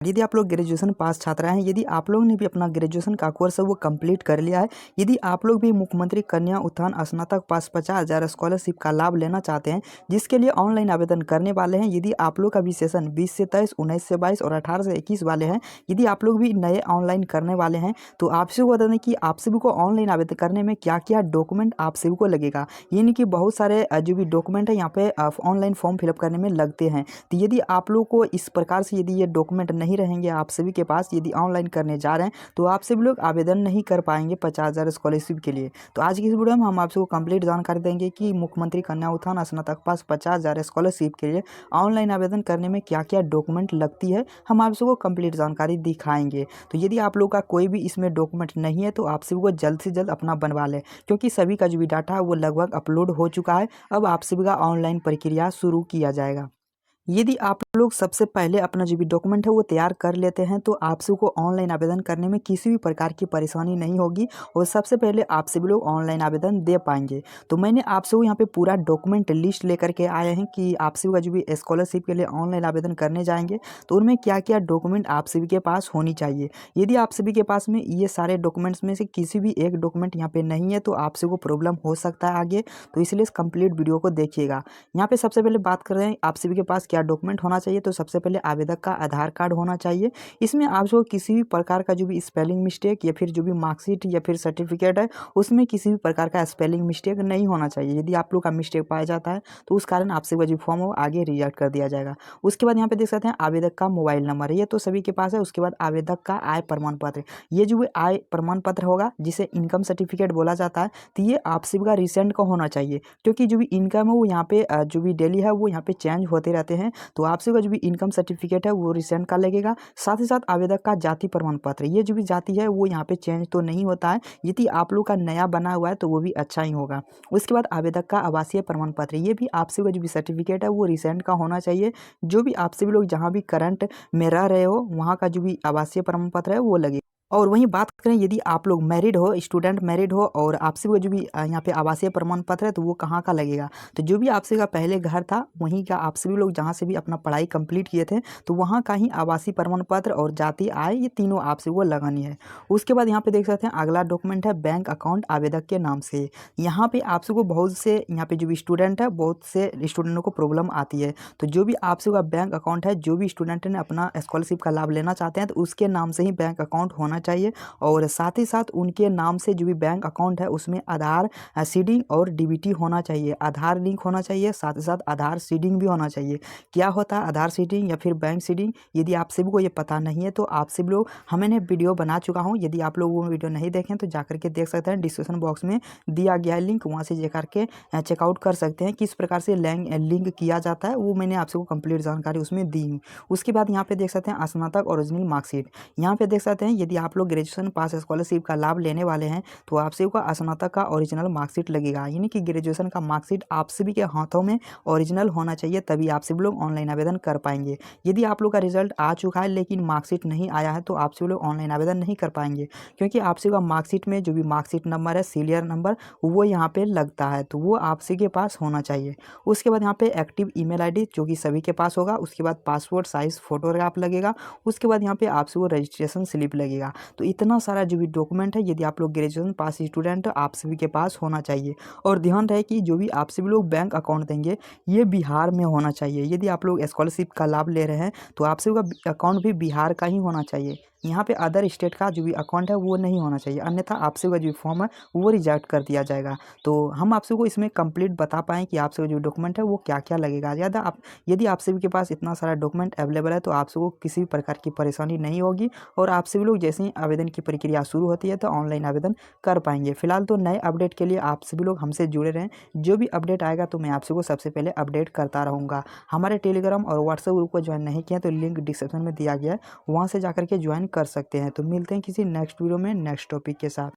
यदि आप लोग ग्रेजुएशन पास छात्र हैं, यदि आप लोग ने भी अपना ग्रेजुएशन का कोर्स है वो कंप्लीट कर लिया है, यदि आप लोग भी मुख्यमंत्री कन्या उत्थान स्नातक पास 50,000 स्कॉलरशिप का लाभ लेना चाहते हैं, जिसके लिए ऑनलाइन आवेदन करने वाले हैं, यदि आप लोग का भी सेशन 20 से 23, 19 से 22 और 18 से 21 वाले हैं, यदि आप लोग भी नए ऑनलाइन करने वाले हैं, तो आप सभी को बता दें कि आप सभी को ऑनलाइन आवेदन करने में क्या क्या डॉक्यूमेंट आप सभी को लगेगा। यानी कि बहुत सारे जो भी डॉक्यूमेंट है यहाँ पे ऑनलाइन फॉर्म फिलअप करने में लगते हैं। तो यदि आप लोग को इस प्रकार से यदि ये डॉक्यूमेंट नहीं रहेंगे आप सभी के पास, यदि ऑनलाइन करने जा रहे हैं, तो आप सभी लोग आवेदन नहीं कर पाएंगे 50,000 स्कॉलरशिप के लिए। तो आज की इस वीडियो में हम आपको कंप्लीट जानकारी देंगे कि मुख्यमंत्री कन्या उत्थान स्नातक पास 50,000 स्कॉलरशिप के लिए ऑनलाइन आवेदन करने में क्या क्या डॉक्यूमेंट लगती है, हम आप सबको कंप्लीट जानकारी दिखाएंगे। तो यदि आप लोग का कोई भी इसमें डॉक्यूमेंट नहीं है तो आप सभी को जल्द से जल्द अपना बनवा लें, क्योंकि सभी का जो भी डाटा है वो लगभग अपलोड हो चुका है। अब आप सभी का ऑनलाइन प्रक्रिया शुरू किया जाएगा। यदि आप लोग सबसे पहले अपना जो भी डॉक्यूमेंट है वो तैयार कर लेते हैं, तो आप सबको ऑनलाइन आवेदन करने में किसी भी प्रकार की परेशानी नहीं होगी और सबसे पहले आप सभी लोग ऑनलाइन आवेदन दे पाएंगे। तो मैंने आप सबको यहाँ पे पूरा डॉक्यूमेंट लिस्ट लेकर के आए हैं कि आप सभी का जो भी स्कॉलरशिप के लिए ऑनलाइन आवेदन करने जाएंगे तो उनमें क्या क्या डॉक्यूमेंट आप सभी के पास होनी चाहिए। यदि आप सभी के पास में ये सारे डॉक्यूमेंट्स में से किसी भी एक डॉक्यूमेंट यहाँ पे नहीं है तो आप सभी को प्रॉब्लम हो सकता है आगे, तो इसलिए इस कंप्लीट वीडियो को देखिएगा। यहाँ पे सबसे पहले बात कर रहे हैं आप सभी के पास क्या डॉक्यूमेंट होना चाहिए, तो सबसे पहले आवेदक का आधार कार्ड होना चाहिए। इसमें आपको किसी भी प्रकार का जो भी स्पेलिंग मिस्टेक या फिर जो भी मार्कशीट या फिर सर्टिफिकेट है उसमें किसी भी प्रकार का स्पेलिंग मिस्टेक नहीं होना चाहिए। यदि आप लोग का मिस्टेक पाया जाता है तो उस कारण आपसे वो जो फॉर्म हो आगे रिजेक्ट कर दिया जाएगा। उसके बाद यहाँ पे देख सकते हैं आवेदक का मोबाइल नंबर, ये तो सभी के पास है। उसके बाद आवेदक का आय प्रमाण पत्र, ये जो भी आय प्रमाण पत्र होगा जिसे इनकम सर्टिफिकेट बोला जाता है, तो ये आप सभी का रिसेंट का होना चाहिए, क्योंकि जो भी इनकम है वो यहाँ पे जो भी डेली है वो यहाँ पे चेंज होते रहते हैं। तो आप सभी का जो भी इनकम सर्टिफिकेट है वो रिसेंट का लगेगा। साथ ही साथ आवेदक का जाति प्रमाण पत्र, ये जो भी जाति है वो यहाँ पे चेंज तो नहीं होता है, यदि आप लोग का नया बना हुआ है तो वो भी अच्छा ही होगा। उसके बाद आवेदक का आवासीय प्रमाण पत्र, ये भी आप सभी का जो भी सर्टिफिकेट है वो रिसेंट का होना चाहिए। जो भी आप सभी लोग जहाँ भी करंट में रह रहे हो वहाँ का जो भी आवासीय प्रमाण पत्र है वो लगेगा। और वहीं बात करें यदि आप लोग मैरिड हो, स्टूडेंट मैरिड हो और आपसे वो जो भी यहाँ पे आवासीय प्रमाण पत्र है तो वो कहाँ का लगेगा, तो जो भी आपसे का पहले घर था वहीं का आप सभी लोग जहाँ से भी अपना पढ़ाई कंप्लीट किए थे तो वहाँ का ही आवासीय प्रमाण पत्र और जाति आय, ये तीनों आपसे वो लगानी है। उसके बाद यहाँ पे देख सकते हैं अगला डॉक्यूमेंट है बैंक अकाउंट आवेदक के नाम से। यहाँ पे आप सबको बहुत से यहाँ पे जो भी स्टूडेंट है बहुत से स्टूडेंटों को प्रॉब्लम आती है, तो जो भी आप सबका बैंक अकाउंट है, जो भी स्टूडेंट ने अपना स्कॉलरशिप का लाभ लेना चाहते हैं तो उसके नाम से ही बैंक अकाउंट होना चाहिए। और साथ ही साथ उनके नाम से जो भी बैंक अकाउंट है उसमें आधार सीडिंग और डीबीटी होना चाहिए, आधार लिंक होना चाहिए, साथ ही साथ आधार सीडिंग भी होना चाहिए। क्या होता है आधार सीडिंग या फिर बैंक सीडिंग, यदि आप सभी को ये पता नहीं है तो आप सभी लोग मैंने वीडियो बना चुका हूँ, यदि आप लोग वो वीडियो नहीं देखें तो जाकर के देख सकते हैं, डिस्क्रिप्शन बॉक्स में दिया गया है लिंक, वहाँ से जाकर के चेकआउट कर सकते हैं किस प्रकार से लिंक किया जाता है, वो मैंने आप सबको कंप्लीट जानकारी उसमें दी हूँ। उसके बाद यहाँ पे देख सकते हैं स्नातक ओरिजिनल मार्कशीट, यहाँ पे देख सकते हैं यदि आप लोग ग्रेजुएशन पास स्कॉलरशिप का लाभ लेने वाले हैं तो आप सभी को स्नातक का ओरिजिनल मार्कशीट लगेगा, यानी कि ग्रेजुएशन का मार्कशीट आप सभी के हाथों में ओरिजिनल होना चाहिए, तभी आप सभी लोग ऑनलाइन आवेदन कर पाएंगे। यदि आप लोग का रिजल्ट आ चुका है लेकिन मार्कशीट नहीं आया है तो आप सभी लोग ऑनलाइन आवेदन नहीं कर पाएंगे, क्योंकि आप सभी का मार्कशीट में जो भी मार्कशीट नंबर है, सीरियल नंबर, वो यहाँ पे लगता है, तो वो आप सभी के पास होना चाहिए। उसके बाद यहाँ पे एक्टिव ईमेल आईडी जो कि सभी के पास होगा, उसके बाद पासपोर्ट साइज फोटोग्राफ लगेगा, उसके बाद यहाँ पे आप सभी को रजिस्ट्रेशन स्लिप लगेगा। तो इतना सारा जो भी डॉक्यूमेंट है यदि आप लोग ग्रेजुएशन पास स्टूडेंट आप सभी के पास होना चाहिए। और ध्यान रहे कि जो भी आप सभी लोग बैंक अकाउंट देंगे ये बिहार में होना चाहिए। यदि आप लोग स्कॉलरशिप का लाभ ले रहे हैं तो आप सभी का अकाउंट भी बिहार का ही होना चाहिए, यहाँ पे अदर स्टेट का जो भी अकाउंट है वो नहीं होना चाहिए, अन्यथा आपसे का जो फॉर्म है वो रिजेक्ट कर दिया जाएगा। तो हम आपसे को इसमें कंप्लीट बता पाएँ कि आपसे जो डॉक्यूमेंट है वो क्या क्या लगेगा। ज़्यादा आप यदि आप सभी के पास इतना सारा डॉक्यूमेंट अवेलेबल है तो आप सबको किसी भी प्रकार की परेशानी नहीं होगी और आप सभी लोग जैसे ही आवेदन की प्रक्रिया शुरू होती है तो ऑनलाइन आवेदन कर पाएंगे। फिलहाल तो नए अपडेट के लिए आप सभी लोग हमसे जुड़े रहें, जो भी अपडेट आएगा तो मैं आप सबको सबसे पहले अपडेट करता रहूँगा। हमारे टेलीग्राम और व्हाट्सएप ग्रुप को ज्वाइन नहीं किया तो लिंक डिस्क्रिप्शन में दिया गया है, वहाँ से जाकर के ज्वाइन कर सकते हैं। तो मिलते हैं किसी नेक्स्ट वीडियो में नेक्स्ट टॉपिक के साथ।